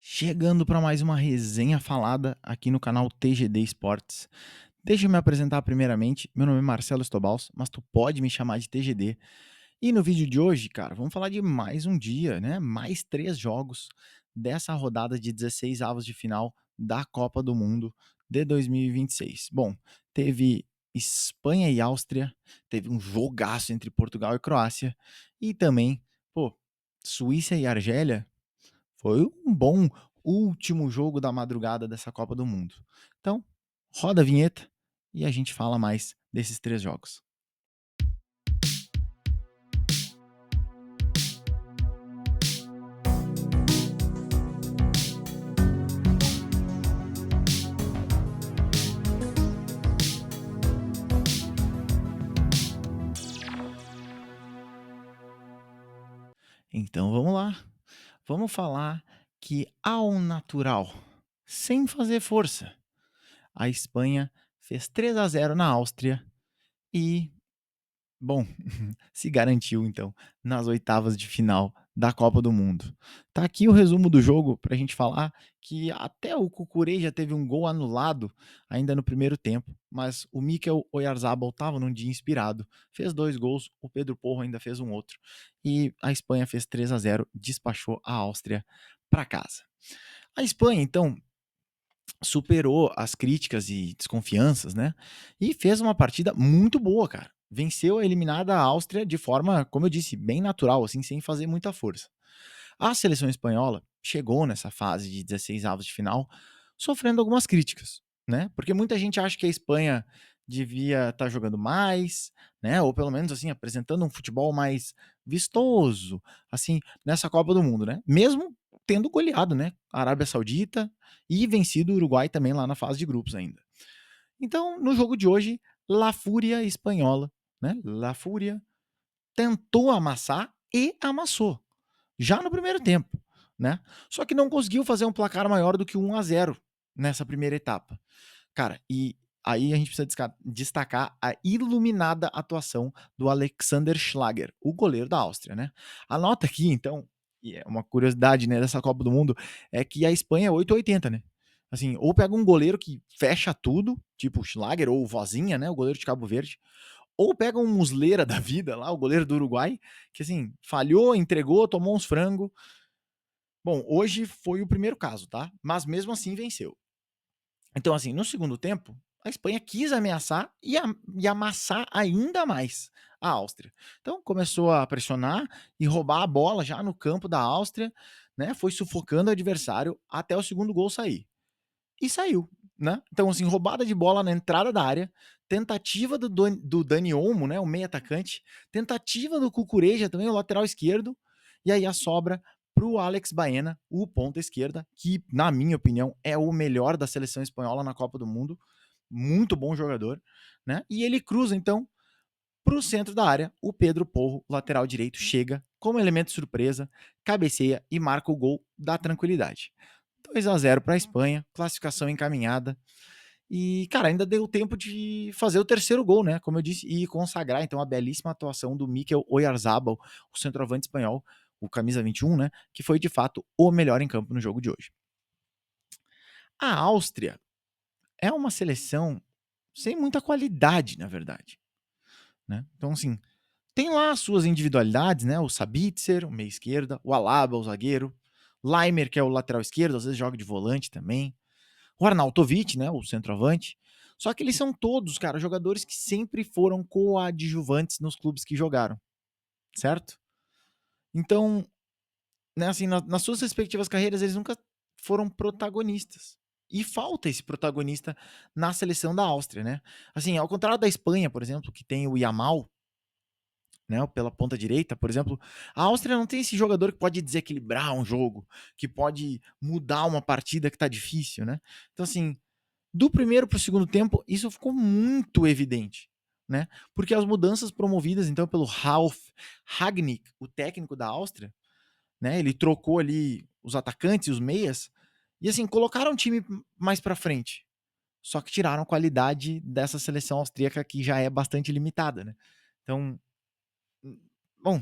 Chegando para mais uma resenha falada aqui no canal TGD Esportes. Deixa eu me apresentar primeiramente. Meu nome é Marcelo Estobals, mas tu pode me chamar de TGD. E no vídeo de hoje, cara, vamos falar de mais um dia, né? Mais 3 jogos dessa rodada de 16 avos de final da Copa do Mundo de 2026. Bom, teve Espanha e Áustria, teve um jogaço entre Portugal e Croácia e também, pô, Suíça e Argélia. Foi um bom último jogo da madrugada dessa Copa do Mundo. Então, roda a vinheta e a gente fala mais desses 3 jogos. Então vamos lá. Vamos falar que ao natural, sem fazer força, a Espanha fez 3-0 na Áustria e, bom, se garantiu então nas oitavas de final da Copa do Mundo. Tá aqui o resumo do jogo para a gente falar que até o Cucurella já teve um gol anulado ainda no primeiro tempo, mas o Mikel Oyarzabal estava num dia inspirado, fez 2 gols, o Pedro Porro ainda fez um outro e a Espanha fez 3-0, despachou a Áustria para casa. A Espanha então superou as críticas e desconfianças, né? E fez uma partida muito boa, cara. Venceu a eliminada Áustria de forma, como eu disse, bem natural, assim, sem fazer muita força. A seleção espanhola chegou nessa fase de 16 avos de final sofrendo algumas críticas, né? Porque muita gente acha que a Espanha devia estar jogando mais, né? Ou pelo menos assim apresentando um futebol mais vistoso, assim, nessa Copa do Mundo, né? Mesmo tendo goleado, né? A Arábia Saudita e vencido o Uruguai também lá na fase de grupos ainda. Então, no jogo de hoje, La Fúria espanhola, né? La Fúria tentou amassar e amassou já no primeiro tempo, né? Só que não conseguiu fazer um placar maior do que 1-0 nessa primeira etapa. Cara, e aí a gente precisa destacar a iluminada atuação do Alexander Schlager, o goleiro da Áustria, né? A nota aqui, então, e é uma curiosidade, né, dessa Copa do Mundo, é que a Espanha é 880, né? Assim, ou pega um goleiro que fecha tudo, tipo o Schlager ou o Vozinha, né, o goleiro de Cabo Verde, ou pega um Muslera da vida lá, o goleiro do Uruguai, que assim, falhou, entregou, tomou uns frango. Bom, hoje foi o primeiro caso, tá? Mas mesmo assim venceu. Então, assim, no segundo tempo, a Espanha quis ameaçar e amassar ainda mais a Áustria. Então, começou a pressionar e roubar a bola já no campo da Áustria, né? Foi sufocando o adversário até o segundo gol sair. E saiu, né? Então, assim, roubada de bola na entrada da área, tentativa do Dani Olmo, né? O meio atacante, tentativa do Cucureja também, o lateral esquerdo, e aí a sobra para o Alex Baena, o ponta esquerda, que, na minha opinião, é o melhor da seleção espanhola na Copa do Mundo, muito bom jogador, né? E ele cruza, então, para o centro da área, o Pedro Porro, lateral direito, chega como elemento surpresa, cabeceia e marca o gol da tranquilidade. 2-0 para a Espanha, classificação encaminhada. E, cara, ainda deu tempo de fazer o terceiro gol, né? Como eu disse, e consagrar então a belíssima atuação do Mikel Oyarzabal, o centroavante espanhol, o camisa 21, né? Que foi de fato o melhor em campo no jogo de hoje. A Áustria é uma seleção sem muita qualidade, na verdade, né? Então, assim, tem lá as suas individualidades, né? O Sabitzer, o meia esquerda, o Alaba, o zagueiro, Leimer, que é o lateral esquerdo, às vezes joga de volante também. O Arnautovic, né, o centroavante. Só que eles são todos, cara, jogadores que sempre foram coadjuvantes nos clubes que jogaram, certo? Então, né, assim, nas suas respectivas carreiras, eles nunca foram protagonistas. E falta esse protagonista na seleção da Áustria, né? Assim, ao contrário da Espanha, por exemplo, que tem o Yamal, né, pela ponta direita, por exemplo, a Áustria não tem esse jogador que pode desequilibrar um jogo, que pode mudar uma partida que tá difícil, né? Então, assim, do primeiro para o segundo tempo, isso ficou muito evidente, né? Porque as mudanças promovidas então pelo Ralf Rangnick, o técnico da Áustria, né? Ele trocou ali os atacantes e os meias e assim colocaram o time mais para frente. Só que tiraram a qualidade dessa seleção austríaca que já é bastante limitada, né? Então, bom,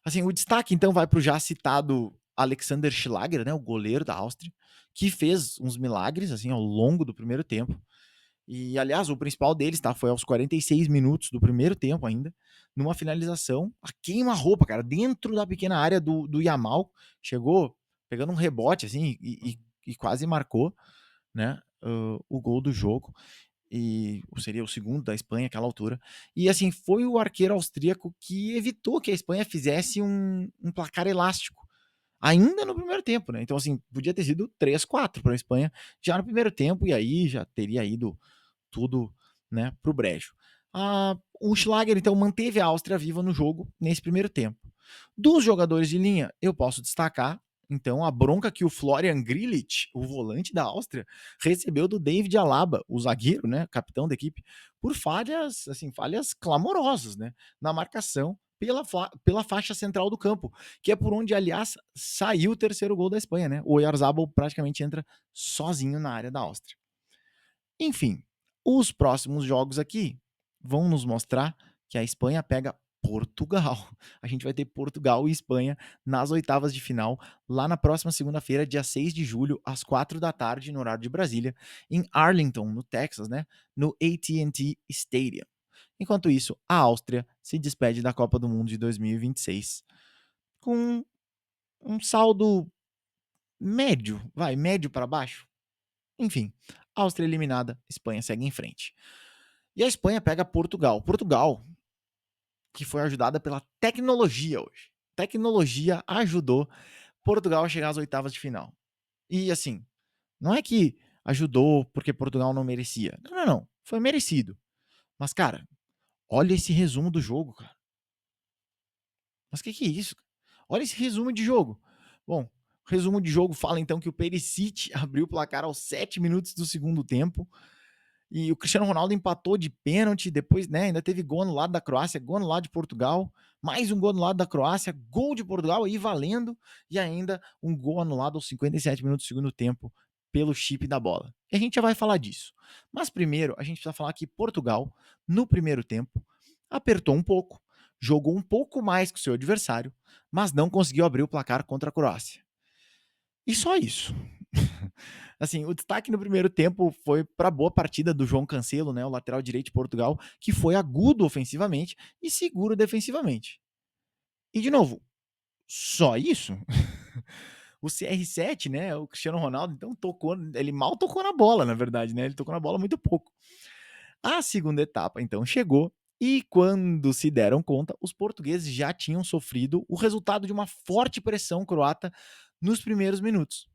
assim, o destaque então vai para o já citado Alexander Schlager, né, o goleiro da Áustria, que fez uns milagres assim ao longo do primeiro tempo. E, aliás, o principal deles, tá? Foi aos 46 minutos do primeiro tempo ainda, numa finalização, a queima-roupa, cara, dentro da pequena área do Yamal. Chegou pegando um rebote, assim, e quase marcou, né, o gol do jogo. E seria o segundo da Espanha àquela altura. E, assim, foi o arqueiro austríaco que evitou que a Espanha fizesse um placar elástico, ainda no primeiro tempo, né? Então, assim, podia ter sido 3-4 para a Espanha já no primeiro tempo, e aí já teria ido tudo, né, pro brejo. O Schlager, então, manteve a Áustria viva no jogo nesse primeiro tempo. Dos jogadores de linha, eu posso destacar, então, a bronca que o Florian Grillitsch, o volante da Áustria, recebeu do David Alaba, o zagueiro, né, capitão da equipe, por falhas, assim, falhas clamorosas, né, na marcação pela faixa central do campo, que é por onde, aliás, saiu o terceiro gol da Espanha, né? O Oyarzabal praticamente entra sozinho na área da Áustria. Enfim, os próximos jogos aqui vão nos mostrar que a Espanha pega Portugal. A gente vai ter Portugal e Espanha nas oitavas de final, lá na próxima segunda-feira, dia 6 de julho, às 4 da tarde, no horário de Brasília, em Arlington, no Texas, né? No AT&T Stadium. Enquanto isso, a Áustria se despede da Copa do Mundo de 2026 com um saldo médio, médio para baixo. Enfim, Áustria eliminada, Espanha segue em frente. E a Espanha pega Portugal. Portugal, que foi ajudada pela tecnologia hoje. Tecnologia ajudou Portugal a chegar às oitavas de final. E assim, não é que ajudou porque Portugal não merecia. Não, não, não. Foi merecido. Mas, cara, olha esse resumo do jogo, cara. Mas que é isso? Olha esse resumo de jogo. Bom, o resumo de jogo fala então que o Perisic abriu o placar aos 7 minutos do segundo tempo. E o Cristiano Ronaldo empatou de pênalti, depois, né, ainda teve gol no lado da Croácia, gol no lado de Portugal, mais um gol no lado da Croácia, gol de Portugal aí valendo, e ainda um gol anulado aos 57 minutos do segundo tempo pelo chip da bola. E a gente já vai falar disso. Mas primeiro, a gente precisa falar que Portugal, no primeiro tempo, apertou um pouco, jogou um pouco mais que o seu adversário, mas não conseguiu abrir o placar contra a Croácia. E só isso. Assim, o destaque no primeiro tempo foi para a boa partida do João Cancelo, né, o lateral direito de Portugal, que foi agudo ofensivamente e seguro defensivamente. E de novo, só isso? O CR7, né, o Cristiano Ronaldo, então ele mal tocou na bola, na verdade, né? Ele tocou na bola muito pouco. A segunda etapa então chegou e quando se deram conta, os portugueses já tinham sofrido o resultado de uma forte pressão croata nos primeiros minutos.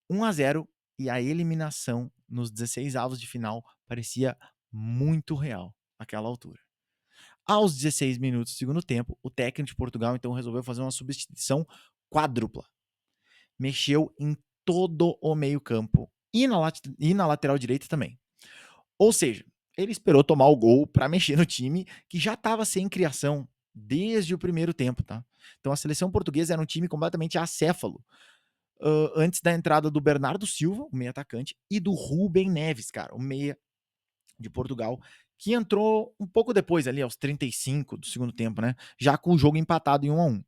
1-0 e a eliminação nos 16 avos de final parecia muito real naquela altura. Aos 16 minutos do segundo tempo, o técnico de Portugal então resolveu fazer uma substituição quádrupla. Mexeu em todo o meio-campo e na lateral direita também. Ou seja, ele esperou tomar o gol para mexer no time que já estava sem criação desde o primeiro tempo, tá? Então a seleção portuguesa era um time completamente acéfalo, antes da entrada do Bernardo Silva, o meia atacante, e do Rubem Neves, cara, o meia de Portugal, que entrou um pouco depois, ali aos 35 do segundo tempo, né? Já com o jogo empatado em 1-1.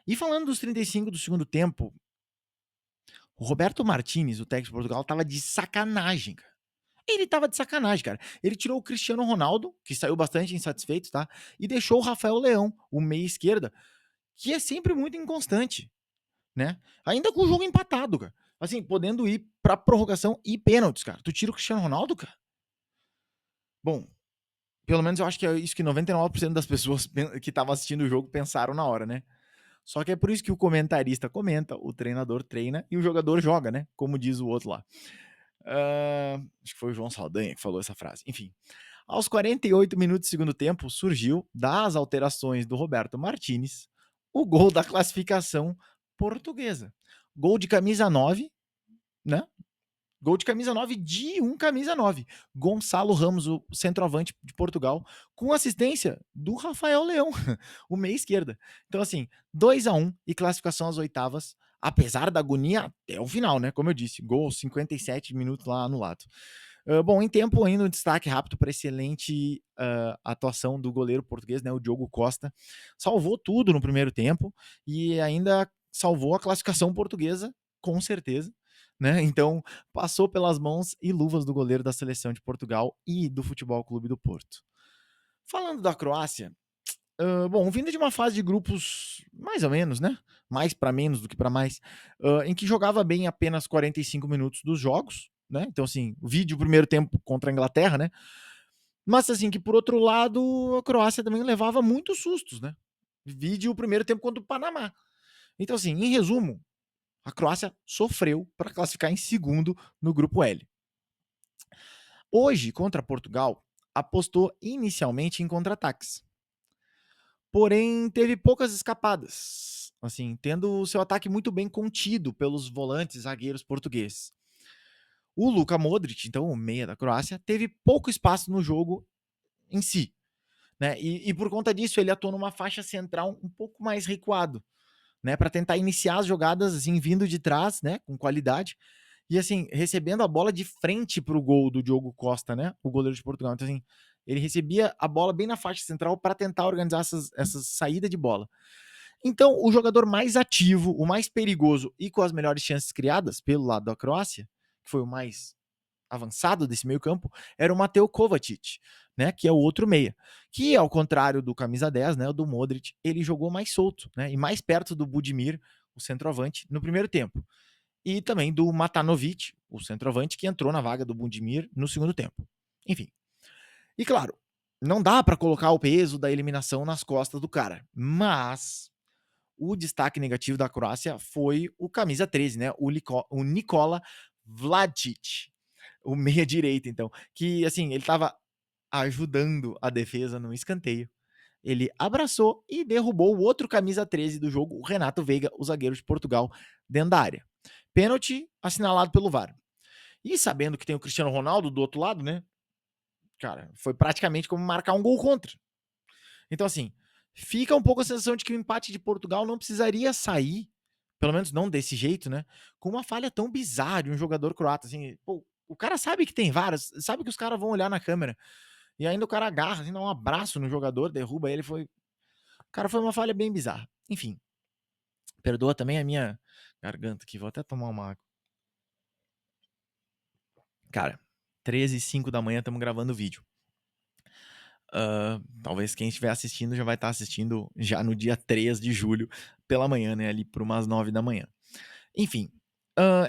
E falando dos 35 do segundo tempo, o Roberto Martínez, o técnico de Portugal, tava de sacanagem, cara. Ele tava de sacanagem, cara. Ele tirou o Cristiano Ronaldo, que saiu bastante insatisfeito, tá? E deixou o Rafael Leão, o meia esquerda, que é sempre muito inconstante, né? Ainda com o jogo empatado, cara. Assim, podendo ir pra prorrogação e pênaltis, cara. Tu tira o Cristiano Ronaldo, cara? Bom, pelo menos eu acho que é isso que 99% das pessoas que estavam assistindo o jogo pensaram na hora, né? Só que é por isso que o comentarista comenta, o treinador treina e o jogador joga, né? Como diz o outro lá. Acho que foi o João Saldanha que falou essa frase. Enfim, aos 48 minutos do segundo tempo, surgiu, das alterações do Roberto Martínez, o gol da classificação portuguesa. Gol de camisa 9, né? Gol de camisa 9 de um camisa 9. Gonçalo Ramos, o centroavante de Portugal, com assistência do Rafael Leão, o meia esquerda. Então, assim, 2-1 e classificação às oitavas, apesar da agonia até o final, né? Como eu disse, gol 57 minutos lá anulado. Bom, em tempo ainda um destaque rápido para a excelente atuação do goleiro português, né, o Diogo Costa. Salvou tudo no primeiro tempo e ainda salvou a classificação portuguesa, com certeza, né? Então, passou pelas mãos e luvas do goleiro da seleção de Portugal e do Futebol Clube do Porto. Falando da Croácia, bom, vindo de uma fase de grupos mais ou menos, né? Mais para menos do que para mais, em que jogava bem apenas 45 minutos dos jogos, né? Então, assim, o vídeo primeiro tempo contra a Inglaterra, né? Mas, assim, que por outro lado, a Croácia também levava muitos sustos, né? Vide o primeiro tempo contra o Panamá. Então, assim, em resumo, a Croácia sofreu para classificar em segundo no grupo L. Hoje, contra Portugal, apostou inicialmente em contra-ataques. Porém, teve poucas escapadas, assim, tendo o seu ataque muito bem contido pelos volantes zagueiros portugueses. O Luka Modric, então o meia da Croácia, teve pouco espaço no jogo em si, né? E por conta disso ele atuou numa faixa central um pouco mais recuado, né? Para tentar iniciar as jogadas assim vindo de trás, né? Com qualidade e assim recebendo a bola de frente para o gol do Diogo Costa, né? O goleiro de Portugal. Então assim ele recebia a bola bem na faixa central para tentar organizar essas saídas de bola. Então, o jogador mais ativo, o mais perigoso e com as melhores chances criadas pelo lado da Croácia, que foi o mais avançado desse meio-campo, era o Mateo Kovacic, né, que é o outro meia, que ao contrário do camisa 10, né, o do Modric, ele jogou mais solto, né, e mais perto do Budimir, o centroavante, no primeiro tempo. E também do Matanovic, o centroavante, que entrou na vaga do Budimir no segundo tempo. Enfim. E claro, não dá para colocar o peso da eliminação nas costas do cara, mas o destaque negativo da Croácia foi o camisa 13, né? O Nikola Vladic, o meia direita, então, que assim, ele estava ajudando a defesa no escanteio. Ele abraçou e derrubou o outro camisa 13 do jogo, o Renato Veiga, o zagueiro de Portugal, dentro da área. Pênalti assinalado pelo VAR. E sabendo que tem o Cristiano Ronaldo do outro lado, né? Cara, foi praticamente como marcar um gol contra. Então, assim, fica um pouco a sensação de que o empate de Portugal não precisaria sair, pelo menos não desse jeito, né? Com uma falha tão bizarra de um jogador croata. Assim, pô, o cara sabe que tem várias, sabe que os caras vão olhar na câmera. E ainda o cara agarra, assim, dá um abraço no jogador, derruba ele. Cara, foi uma falha bem bizarra. Enfim, perdoa também a minha garganta aqui, vou até tomar uma água. Cara, 13h05 da manhã estamos gravando o vídeo. Talvez quem estiver assistindo já vai estar assistindo já no dia 3 de julho, pela manhã, né? Ali por umas 9 da manhã. Enfim,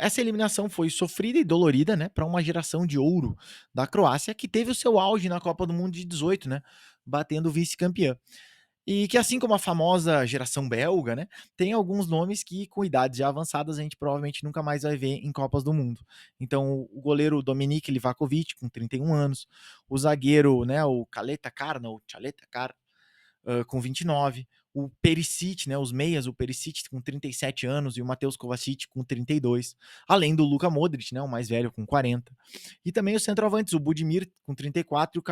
essa eliminação foi sofrida e dolorida, né? Para uma geração de ouro da Croácia, que teve o seu auge na Copa do Mundo de 18, né? Batendo o vice-campeã. E que, assim como a famosa geração belga, né, tem alguns nomes que, com idades já avançadas, a gente provavelmente nunca mais vai ver em Copas do Mundo. Então, o goleiro Dominik Livakovic, com 31 anos, o zagueiro, né, o Caleta Carna, ou Chaleta Car, com 29, o Perisic, né, os meias, o Perisic com 37 anos e o Mateusz Kovacic com 32, além do Luka Modric, né, o mais velho, com 40. E também os centroavantes, o Budimir com 34 e o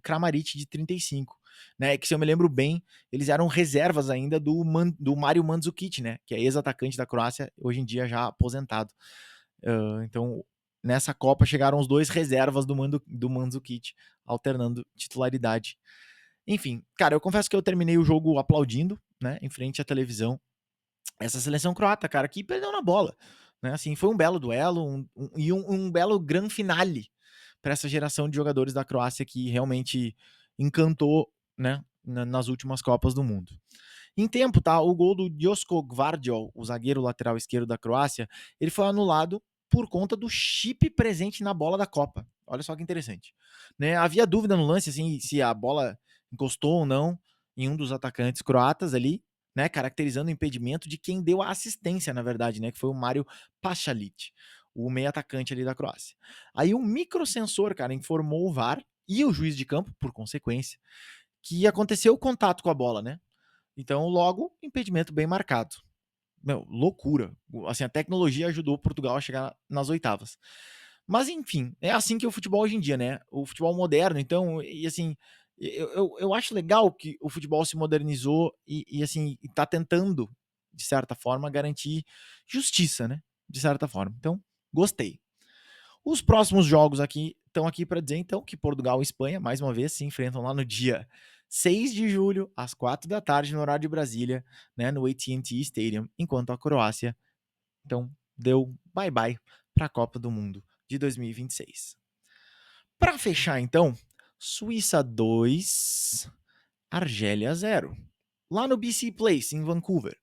Kramaric de 35, né, que se eu me lembro bem, eles eram reservas ainda do Mario Mandzukic, né, que é ex-atacante da Croácia, hoje em dia já aposentado. Então, nessa Copa chegaram os dois reservas do Mandzukic, alternando titularidade. Enfim, cara, eu confesso que eu terminei o jogo aplaudindo, né, em frente à televisão. Essa seleção croata, cara, que perdeu na bola, né? Assim, foi um belo duelo um belo gran finale para essa geração de jogadores da Croácia que realmente encantou, né, nas últimas Copas do Mundo. Em tempo, tá? O gol do Josko Gvardiol, o zagueiro lateral esquerdo da Croácia, ele foi anulado por conta do chip presente na bola da Copa. Olha só que interessante. Né? Havia dúvida no lance assim, se a bola encostou ou não em um dos atacantes croatas ali, né? Caracterizando o impedimento de quem deu a assistência, na verdade, né? Que foi o Mario Pasalic, o meio atacante ali da Croácia. Aí um microsensor, cara, informou o VAR e o juiz de campo, por consequência, que aconteceu o contato com a bola, né? Então, logo, impedimento bem marcado. Meu, loucura. Assim, a tecnologia ajudou Portugal a chegar nas oitavas. Mas, enfim, é assim que é o futebol hoje em dia, né? O futebol moderno, então, e assim, eu acho legal que o futebol se modernizou e assim, tá tentando, de certa forma, garantir justiça, né? De certa forma. Então, gostei. Os próximos jogos aqui estão aqui para dizer, então, que Portugal e Espanha, mais uma vez, se enfrentam lá no dia 6 de julho, às 4 da tarde, no horário de Brasília, né, no AT&T Stadium, enquanto a Croácia, então, deu bye-bye para a Copa do Mundo de 2026. Para fechar, então, Suíça 2, Argélia 0, lá no BC Place, em Vancouver.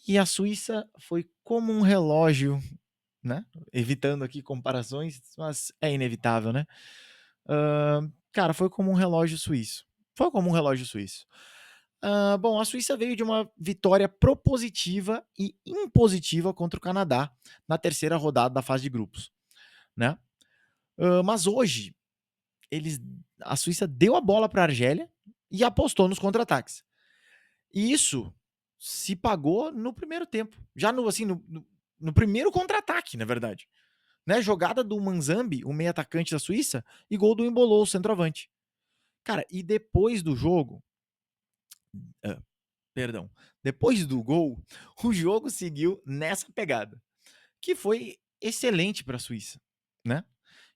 E a Suíça foi como um relógio, né? Evitando aqui comparações, mas é inevitável, né? Cara, foi como um relógio suíço. Foi como um relógio suíço. Bom, a Suíça veio de uma vitória propositiva e impositiva contra o Canadá na terceira rodada da fase de grupos, né? Mas hoje, eles, a Suíça deu a bola para a Argélia e apostou nos contra-ataques. E isso se pagou no primeiro tempo. Já no, assim, no primeiro contra-ataque, na verdade. Né? Jogada do Manzambi, o meio atacante da Suíça, e gol do Embolou, o centroavante. Cara, e depois do jogo, perdão, depois do gol, o jogo seguiu nessa pegada, que foi excelente para a Suíça, né?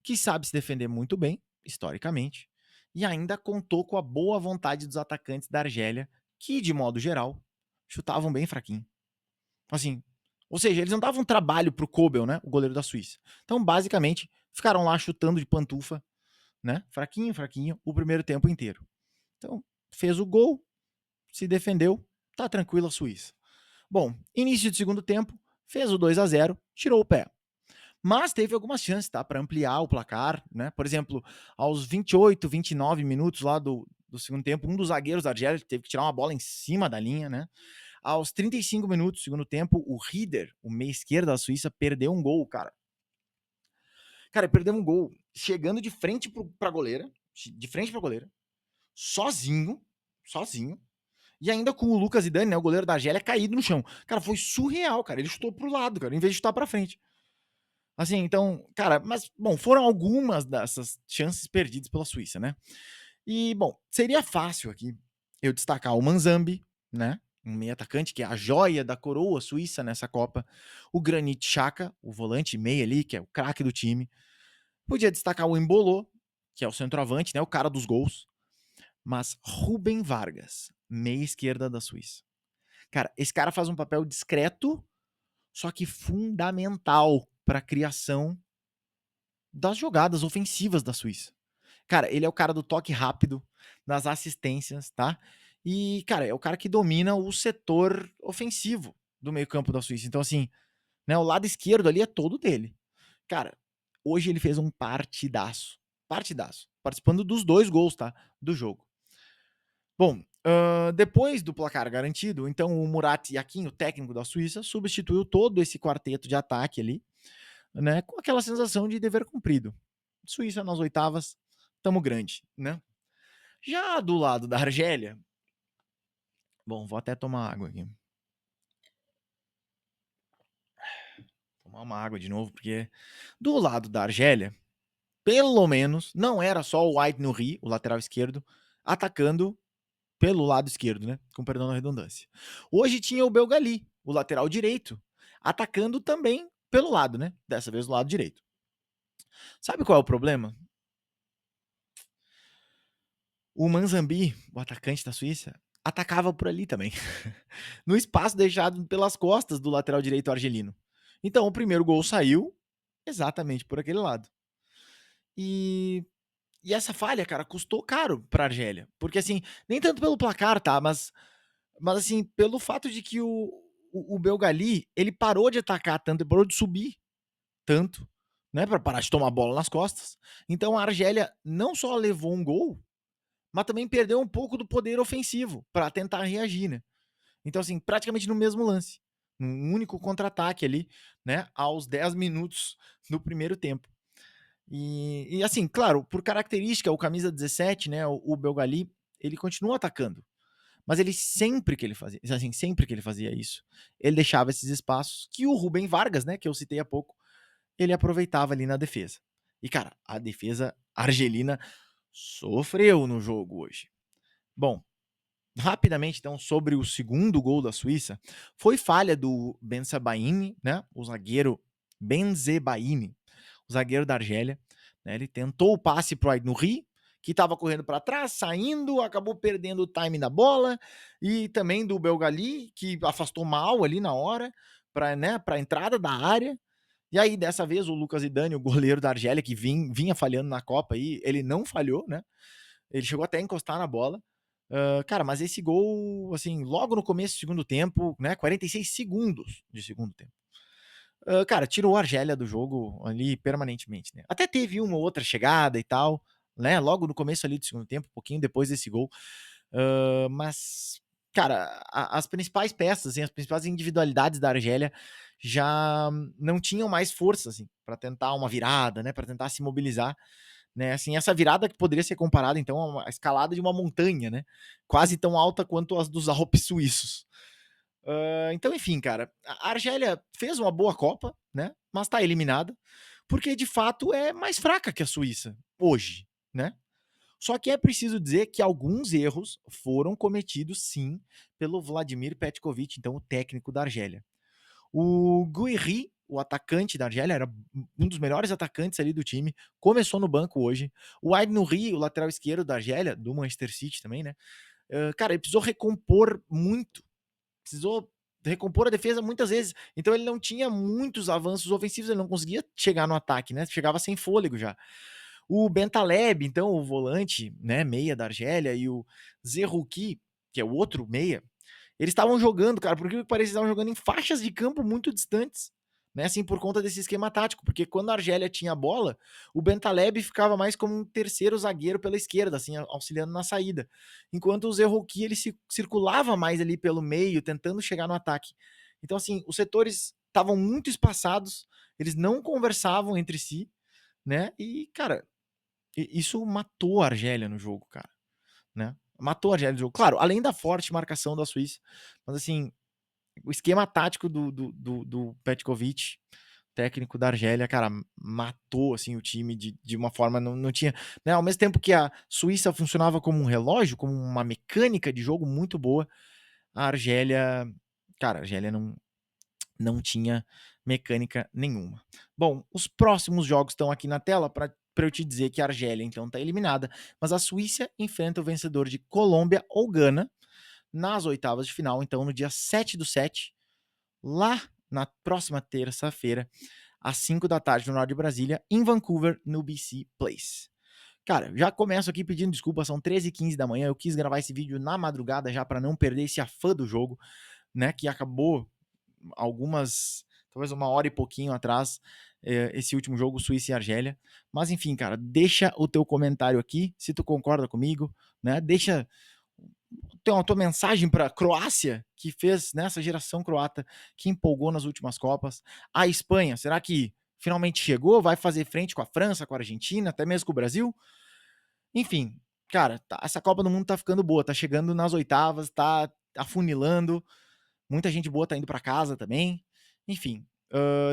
Que sabe se defender muito bem, historicamente, e ainda contou com a boa vontade dos atacantes da Argélia, que, de modo geral, chutavam bem fraquinho. Assim, ou seja, eles não davam trabalho pro Kobel, né, o goleiro da Suíça. Então, basicamente, ficaram lá chutando de pantufa, né, fraquinho, fraquinho, o primeiro tempo inteiro. Então, fez o gol, se defendeu, tá tranquilo a Suíça. Bom, início de segundo tempo, fez o 2-0, tirou o pé. Mas teve algumas chances, tá, para ampliar o placar, né? Por exemplo, aos 28, 29 minutos lá do segundo tempo, um dos zagueiros da Argélia teve que tirar uma bola em cima da linha, né? Aos 35 minutos do segundo tempo, o Rieder, o meia esquerda da Suíça, perdeu um gol, cara. Cara, perdeu um gol chegando de frente pra goleira, sozinho, sozinho, e ainda com o Lucas Zidane, né, o goleiro da Argélia, caído no chão. Cara, foi surreal, cara. Ele chutou pro lado, cara, em vez de chutar pra frente. Assim, então, cara, mas, bom, foram algumas dessas chances perdidas pela Suíça, né? E, bom, seria fácil aqui eu destacar o Manzambi, né? Um meio atacante que é a joia da coroa suíça nessa Copa. O Granit Xhaka, o volante meia ali, que é o craque do time. Podia destacar o Embolô, que é o centroavante, né? O cara dos gols. Mas Rubem Vargas, meia esquerda da Suíça. Cara, esse cara faz um papel discreto, só que fundamental para a criação das jogadas ofensivas da Suíça. Cara, ele é o cara do toque rápido, das assistências, tá? E, cara, é o cara que domina o setor ofensivo do meio-campo da Suíça. Então, assim, né, o lado esquerdo ali é todo dele. Cara, hoje ele fez um partidaço. Partidaço. Participando dos 2 gols, tá? Do jogo. Bom, depois do placar garantido, então o Murat Yakin, o técnico da Suíça, substituiu todo esse quarteto de ataque ali, né? Com aquela sensação de dever cumprido. Suíça nas oitavas, tamo grande, né? Já do lado da Argélia, bom, vou até tomar água aqui. Tomar uma água de novo, porque do lado da Argélia, pelo menos, não era só o White Nouri, o lateral esquerdo, atacando pelo lado esquerdo, né? Com perdão da redundância. Hoje tinha o Belgali, o lateral direito, atacando também pelo lado, né? Dessa vez do lado direito. Sabe qual é o problema? O Manzambi, o atacante da Suíça, atacava por ali também, no espaço deixado pelas costas do lateral direito argelino. Então, o primeiro gol saiu exatamente por aquele lado. E, e essa falha, cara, custou caro pra Argélia. Porque, assim, nem tanto pelo placar, tá? Mas assim, pelo fato de que o Belgali, ele parou de atacar tanto, ele parou de subir tanto, né? Pra parar de tomar bola nas costas. Então a Argélia não só levou um gol, mas também perdeu um pouco do poder ofensivo para tentar reagir, né? Então, assim, praticamente no mesmo lance. Um único contra-ataque ali, né? Aos 10 minutos do primeiro tempo. E assim, claro, por característica, o camisa 17, né? O Belgali, ele continua atacando. Mas ele sempre que ele fazia, assim, sempre que ele fazia isso, ele deixava esses espaços que o Rubem Vargas, né, que eu citei há pouco, ele aproveitava ali na defesa. E cara, a defesa argelina sofreu no jogo hoje. Bom, rapidamente, então, sobre o segundo gol da Suíça, foi falha do Bensebaini, né? O zagueiro Benzebaini, o zagueiro da Argélia. Né, ele tentou o passe pro Aït Nouri, que estava correndo para trás, saindo, acabou perdendo o time da bola, e também do Belgali, que afastou mal ali na hora, para, né, a entrada da área. E aí, dessa vez, o Lucas Zidane, o goleiro da Argélia, que vinha falhando na Copa aí, ele não falhou, né? Ele chegou até a encostar na bola. Cara, mas esse gol, assim, logo no começo do segundo tempo, né? 46 segundos de segundo tempo. Cara, tirou a Argélia do jogo ali permanentemente, né? Até teve uma ou outra chegada e tal, né? Logo no começo ali do segundo tempo, um pouquinho depois desse gol. Mas, cara, as principais peças, assim, as principais individualidades da Argélia já não tinham mais força, assim, para tentar uma virada, né? Para tentar se mobilizar, né? Assim, essa virada que poderia ser comparada, então, a uma escalada de uma montanha, né? Quase tão alta quanto as dos Alpes suíços. Então, enfim, cara, a Argélia fez uma boa Copa, né? Mas tá eliminada, porque de fato é mais fraca que a Suíça hoje, né? Só que é preciso dizer que alguns erros foram cometidos, sim, pelo Vladimir Petkovic, então o técnico da Argélia. O Guiri, o atacante da Argélia, era um dos melhores atacantes ali do time, começou no banco hoje. O Aït Nouri, o lateral esquerdo da Argélia, do Manchester City também, né? Cara, ele precisou recompor muito, precisou recompor a defesa muitas vezes. Então ele não tinha muitos avanços ofensivos, ele não conseguia chegar no ataque, né? Chegava sem fôlego já. O Bentaleb, então, o volante, né, meia da Argélia, e o Zerrouki, que é o outro meia, eles estavam jogando, cara, por que parece, estavam jogando em faixas de campo muito distantes, né, assim, por conta desse esquema tático, porque quando a Argélia tinha a bola, o Bentaleb ficava mais como um terceiro zagueiro pela esquerda, assim, auxiliando na saída, enquanto o Zerrouki, ele circulava mais ali pelo meio, tentando chegar no ataque. Então, assim, os setores estavam muito espaçados, eles não conversavam entre si, né, e, cara, isso matou a Argélia no jogo, cara, né? Matou a Argélia no jogo. Claro, além da forte marcação da Suíça, mas assim, o esquema tático do Petkovic, técnico da Argélia, cara, matou assim o time de uma forma, não tinha, né? Ao mesmo tempo que a Suíça funcionava como um relógio, como uma mecânica de jogo muito boa, a Argélia, cara, a Argélia não tinha mecânica nenhuma. Bom, os próximos jogos estão aqui na tela para eu te dizer que a Argélia então está eliminada, mas a Suíça enfrenta o vencedor de Colômbia ou Gana nas oitavas de final, então no dia 7/7, lá na próxima terça-feira, às 5 da tarde no norte de Brasília, em Vancouver, no BC Place. Cara, já começo aqui pedindo desculpa, são 13h15 da manhã, eu quis gravar esse vídeo na madrugada já para não perder esse afã do jogo, né, que acabou talvez uma hora e pouquinho atrás, esse último jogo, Suíça e Argélia. Mas enfim, cara, deixa o teu comentário aqui, se tu concorda comigo, né? Deixa a tua mensagem para a Croácia, que fez nessa geração croata, que empolgou nas últimas Copas. A Espanha, será que finalmente chegou? Vai fazer frente com a França, com a Argentina, até mesmo com o Brasil? Enfim, cara, essa Copa do Mundo tá ficando boa, tá chegando nas oitavas, tá afunilando. Muita gente boa tá indo para casa também. Enfim,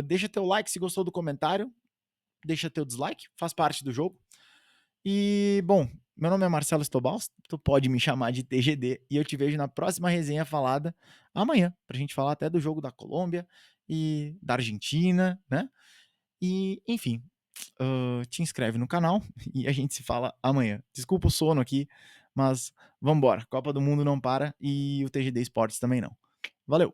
deixa teu like se gostou do comentário, deixa teu dislike, faz parte do jogo. E, bom, meu nome é Marcelo Estobal, tu pode me chamar de TGD, e eu te vejo na próxima resenha falada amanhã, pra gente falar até do jogo da Colômbia e da Argentina, né? E, enfim, te inscreve no canal e a gente se fala amanhã. Desculpa o sono aqui, mas vambora. Copa do Mundo não para e o TGD Esportes também não. Valeu!